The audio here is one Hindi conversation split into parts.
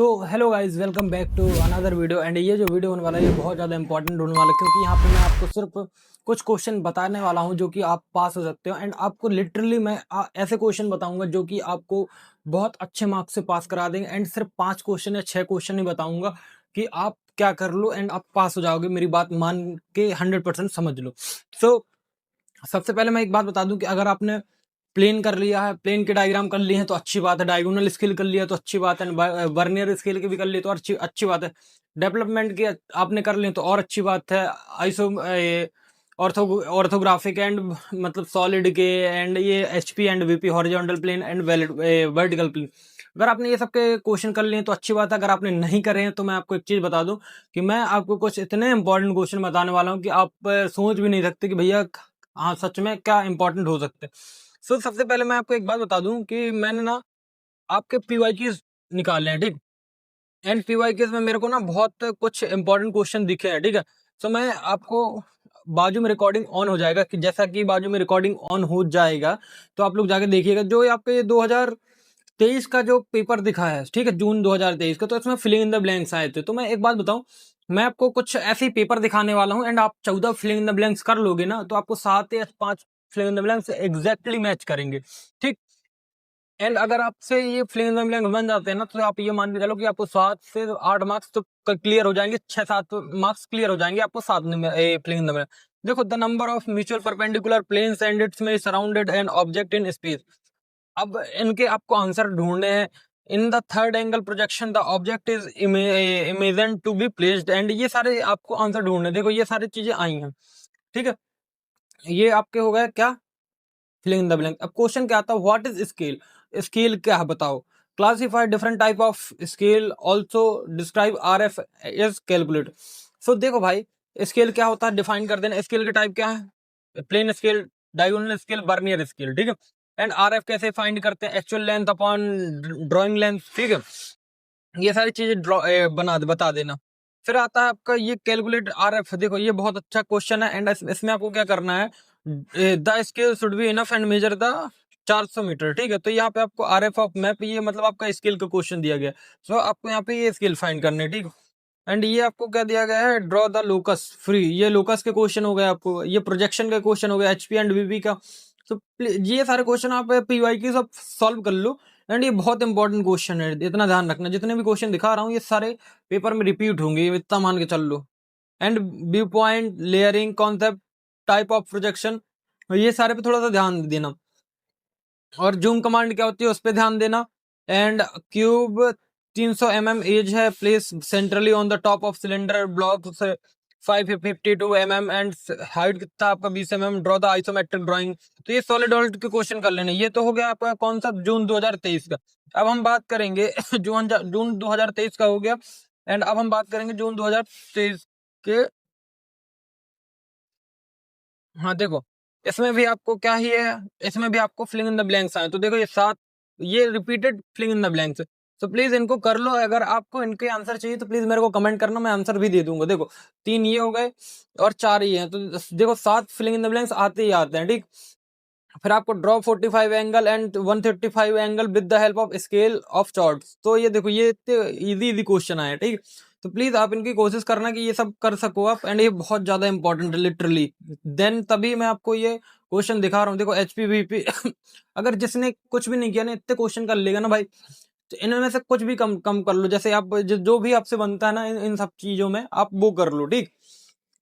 So hello guys, welcome back to another video. And ये जो वीडियो होने वाला है ये बहुत ज़्यादा इंपॉर्टेंट होने वाला है, क्योंकि यहाँ पे मैं आपको सिर्फ कुछ क्वेश्चन बताने वाला हूँ जो कि आप पास हो सकते हो। एंड आपको लिटरली मैं ऐसे क्वेश्चन बताऊंगा जो कि आपको बहुत अच्छे मार्क्स से पास करा देंगे। एंड सिर्फ 5 क्वेश्चन या 6 क्वेश्चन ही बताऊंगा कि आप क्या कर लो एंड आप पास हो जाओगे। मेरी बात मान के 100% समझ लो। सो सबसे पहले मैं एक बात बता दूं कि अगर आपने प्लेन कर लिया है, प्लेन के डायग्राम कर लिए हैं तो अच्छी बात है, डायगोनल स्केल कर लिया तो अच्छी बात है, वर्नियर स्केल के भी कर लिए तो अच्छी अच्छी बात है, डेवलपमेंट के आपने कर लिए तो और अच्छी बात है, आइसो ऑर्थोग्राफिक एंड मतलब सॉलिड के एंड ये HP and VP horizontal plane and vertical plane, अगर आपने ये सब के क्वेश्चन कर लिए तो अच्छी बात है। अगर आपने नहीं करे हैं तो मैं आपको एक चीज बता दूं कि मैं आपको कुछ इतने इंपॉर्टेंट क्वेश्चन बताने वाला हूं कि आप सोच भी नहीं सकते कि भैया हाँ सच में क्या इंपॉर्टेंट हो सकते हैं। सो सबसे पहले मैं आपको एक बात बता दूं कि मैंने ना आपके पीवाईक्यूज निकाले हैं, ठीक। एंड पीवाईक्यूज में मेरे को ना बहुत कुछ इंपॉर्टेंट क्वेश्चन दिखे हैं, ठीक है। सो मैं आपको बाजू में रिकॉर्डिंग ऑन हो जाएगा कि जैसा कि बाजू में रिकॉर्डिंग ऑन हो जाएगा तो आप लोग जाके देखिएगा। जो आपके 2023 का जो पेपर दिखा है, ठीक है, जून 2023 का, तो इसमें फिलिंग इन द ब्लैंक्स आए थे। तो मैं एक बात बताऊं, मैं आपको कुछ ऐसे ही पेपर दिखाने वाला हूं एंड आप 14 फिलिंग इन द ब्लैंक्स कर लोगे ना तो आपको 7 या 5 filling in the blanks exactly match करेंगे, ठीक। एंड अगर आपसे ये फिलिंग इन द ब्लैंक्स बन जाते हैं ना तो आप ये मान के चलो कि आपको 7 से 8 मार्क्स तो क्लियर हो जाएंगे, 6-7 मार्क्स क्लियर हो जाएंगे आपको 7 फिलिंग इन द ब्लैंक्स। देखो, the number of mutual perpendicular planes and its में surrounded an object in space. अब इनके आपको आंसर ढूंढने हैं। In the third angle projection the object is imagine to be placed, and ये सारे आपको आंसर ढूंढने, देखो ये सारी चीजें आई हैं, ठीक है। ये आपके हो गए क्या, फिलिंग इन द ब्लैंक। अब क्वेश्चन क्या आता है, व्हाट इज स्केल, स्केल क्या है बताओ। Classify different type of scale, also describe R F is calculate. So देखो भाई, स्केल क्या होता है डिफाइन कर देना। स्केल के टाइप क्या है, plain scale, diagonal scale, vernier scale, ठीक है। एंड आर एफ कैसे फाइंड करते हैं, actual length upon drawing length, ठीक है। ये सारी चीजें बता देना। फिर आता है आपका ये कैलकुलेट आर एफ। देखो ये बहुत अच्छा क्वेश्चन है एंड इसमें आपको क्या करना है, the scale should be enough and measure the 400 metre, ठीक है। तो यहाँ पे आपको आर एफ ऑफ मैप, ये मतलब आपका स्केल का क्वेश्चन दिया गया। सो आपको यहाँ पे ये स्केल फाइंड करने, ठीक। एंड ये आपको क्या दिया गया है, ड्रॉ द लोकस फ्री, ये लोकस के क्वेश्चन हो गए, आपको ये प्रोजेक्शन का क्वेश्चन हो गया, एचपी एंड वीवी का। तो ये सारे क्वेश्चन आप पीवाई की सब सॉल्व कर लो। एंड ये बहुत इंपॉर्टेंट क्वेश्चन है, इतना ध्यान रखना, जितने भी क्वेश्चन दिखा रहा हूँ ये सारे पेपर में रिपीट होंगे, ये इतना मान के चल लो। And view point, layering, concept, type of projection, ये सारे पे थोड़ा सा ध्यान देना। और जूम कमांड क्या होती है उस पर ध्यान देना। एंड क्यूब 300 एज है, place centrally on the top of cylinder block 552 and height कितना आपका 20 ड्रॉ द आइसोमेट्रिक ड्राइंग। तो ये सॉलिड ऑल्ट के क्वेश्चन कर लेने। ये तो हो गया आपका कौन सा, जून 2023 का। अब हम बात करेंगे जून 2023 का हो गया। एंड अब हम बात करेंगे जून 2023 के। हाँ देखो, इसमें भी आपको क्या ही है, इसमें भी आपको फिलिंग इन द ब्लैंक्स आए। तो देखो ये 7, ये repeated filling in the blanks है। तो प्लीज इनको कर लो। अगर आपको इनके आंसर चाहिए तो प्लीज मेरे को कमेंट करना, मैं आंसर भी दे दूंगा। देखो 3 ये हो गए और 4 ये हैं, तो देखो 7 फिलिंग इन द ब्लैंक्स आते ही आते हैं, ठीक। फिर आपको draw 45 angle and 135 angle with the help of scale of charts. तो ये देखो ये इजी इजी क्वेश्चन आए, ठीक। तो प्लीज आप इनकी कोशिश करना कि ये सब कर सको आप। एंड ये बहुत ज्यादा इंपॉर्टेंट है लिटरली, देन तभी मैं आपको ये क्वेश्चन दिखा रहा हूँ। देखो एचपी वीपी अगर जिसने कुछ भी नहीं किया ना इतने क्वेश्चन कर लेगा ना भाई, तो इनमें से कुछ भी कम कम कर लो। जैसे आप जो भी आपसे बनता है ना इन सब चीजों में आप वो कर लो, ठीक।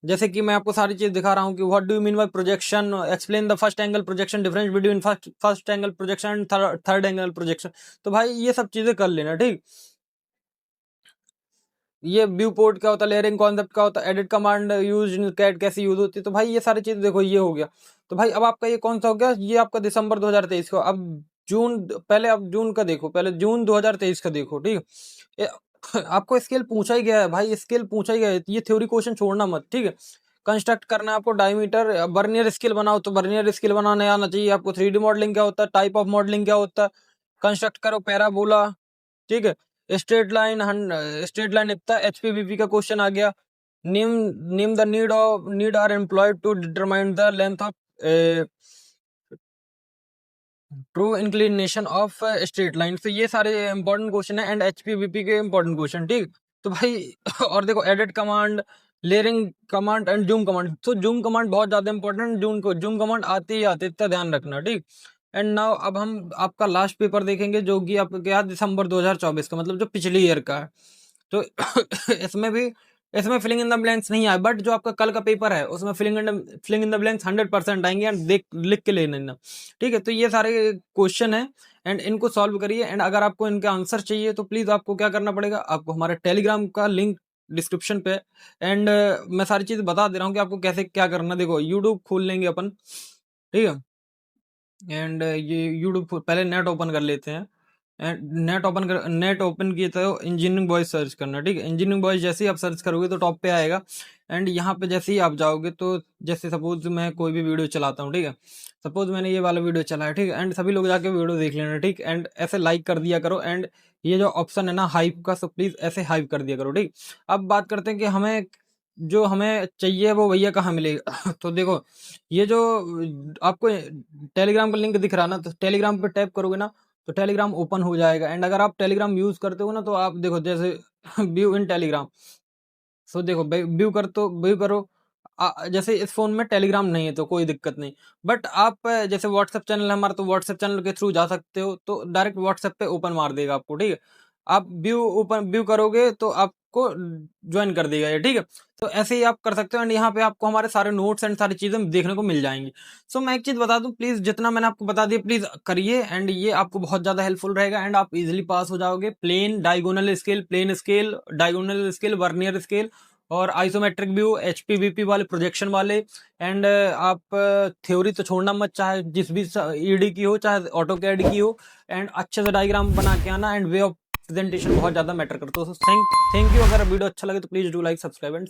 जैसे कि मैं आपको सारी चीज दिखा रहा हूँ कि what do you mean by projection, explain the first angle projection, difference between first angle projection and third angle projection. तो भाई ये सब चीजें कर लेना, ठीक। ये व्यू पोर्ट क्या होता है, लेयरिंग कॉन्सेप्ट क्या होता है, edit command use in CAD कैसे यूज होती है। तो भाई ये सारी चीज देखो ये हो गया। तो भाई अब आपका ये कौन सा हो गया, ये आपका दिसंबर 2023 का। अब जून, पहले आप जून का देखो, पहले जून 2023 का देखो, ठीक है। आपको स्केल पूछा ही गया है भाई, स्केल पूछा ही गया है, ये थ्योरी क्वेश्चन छोड़ना मत, ठीक है। कंस्ट्रक्ट करना है आपको डायमीटर, बर्नियर स्केल बनाओ तो बर्नियर स्केल बनाने आना चाहिए आपको। 3D मॉडलिंग क्या होता है, टाइप ऑफ मॉडलिंग क्या होता है, कंस्ट्रक्ट करो पैराबोला, ठीक है। स्ट्रेट लाइन इतना एचपीवीपी का क्वेश्चन आ गया। Name name the need are employed to determine the length of true inclination of straight line, तो ये सारे इंपॉर्टेंट क्वेश्चन है एंड एचपी वीपी के इंपॉर्टेंट क्वेश्चन, ठीक। तो भाई और देखो edit command, layering command and zoom command, तो जूम कमांड बहुत ज्यादा इंपॉर्टेंट, जूम कमांड आते ही आते, इतना ध्यान रखना, ठीक। एंड नाउ अब हम आपका लास्ट पेपर देखेंगे जो कि आपका क्या, दिसंबर 2024 का, मतलब जो पिछली ईयर का है। तो इसमें भी, इसमें फिलिंग इन द ब्लैंक्स नहीं आए, बट जो आपका कल का पेपर है उसमें फिलिंग इन द ब्लैंक्स 100% आएंगे एंड देख लिख के ले लेना, ठीक है। तो ये सारे क्वेश्चन है एंड इनको सॉल्व करिए, एंड अगर आपको इनके आंसर चाहिए तो प्लीज आपको क्या करना पड़ेगा, आपको हमारे टेलीग्राम का लिंक डिस्क्रिप्शन पे, एंड मैं सारी चीज बता दे रहा हूँ कि आपको कैसे क्या करना। देखो यूट्यूब खोल लेंगे अपन, ठीक है, एंड ये यूट्यूब पहले नेट ओपन कर लेते हैं, एंड नेट ओपन किए तो इंजीनियरिंग बॉयज सर्च करना, ठीक है। इंजीनियरिंग बॉयज जैसे ही आप सर्च करोगे तो टॉप पे आएगा, एंड यहाँ पे जैसे ही आप जाओगे तो जैसे सपोज मैं कोई भी वीडियो चलाता हूँ, ठीक है, सपोज मैंने ये वाला वीडियो चलाया, ठीक है, एंड सभी लोग जाके वीडियो देख लेना, ठीक, एंड ऐसे लाइक कर दिया करो, एंड ये जो ऑप्शन है ना हाइप का, सो प्लीज ऐसे हाइप कर दिया करो, ठीक। अब बात करते हैं कि हमें जो हमें चाहिए वो भैया कहाँ मिलेगा तो देखो ये जो आपको टेलीग्राम का लिंक दिख रहा ना, तो टेलीग्राम पे टैप करोगे ना तो टेलीग्राम ओपन हो जाएगा, एंड अगर आप टेलीग्राम यूज करते हो ना तो आप देखो जैसे व्यू इन टेलीग्राम, सो देखो व्यू करो, जैसे इस फोन में टेलीग्राम नहीं है तो कोई दिक्कत नहीं, बट आप जैसे व्हाट्सएप चैनल है हमारा, तो व्हाट्सएप चैनल के थ्रू जा सकते हो, तो डायरेक्ट व्हाट्सएप पे ओपन मार देगा आपको, ठीक है। आप व्यू करोगे तो आपको ज्वाइन कर देगा ये, ठीक है। तो ऐसे ही आप कर सकते हो, एंड यहाँ पे आपको हमारे सारे नोट्स एंड सारी चीजें देखने को मिल जाएंगी। सो मैं एक चीज बता दूं, प्लीज जितना मैंने आपको बता दिया प्लीज करिए, एंड ये आपको बहुत ज्यादा हेल्पफुल रहेगा, एंड आप इजिली पास हो जाओगे। Plain scale, diagonal scale, vernier scale और आइसोमेट्रिक व्यू, एचपीवीपी वाले, प्रोजेक्शन वाले, एंड आप थ्योरी तो छोड़ना मत, चाहे जिस भी ईडी की हो चाहे ऑटो कैड की हो, एंड अच्छे से डायग्राम बना के आना, एंड वे ऑफ प्रेजेंटेशन बहुत ज्यादा मैटर करता है। तो थैंक यू। अगर वीडियो अच्छा लगे तो please do like, subscribe and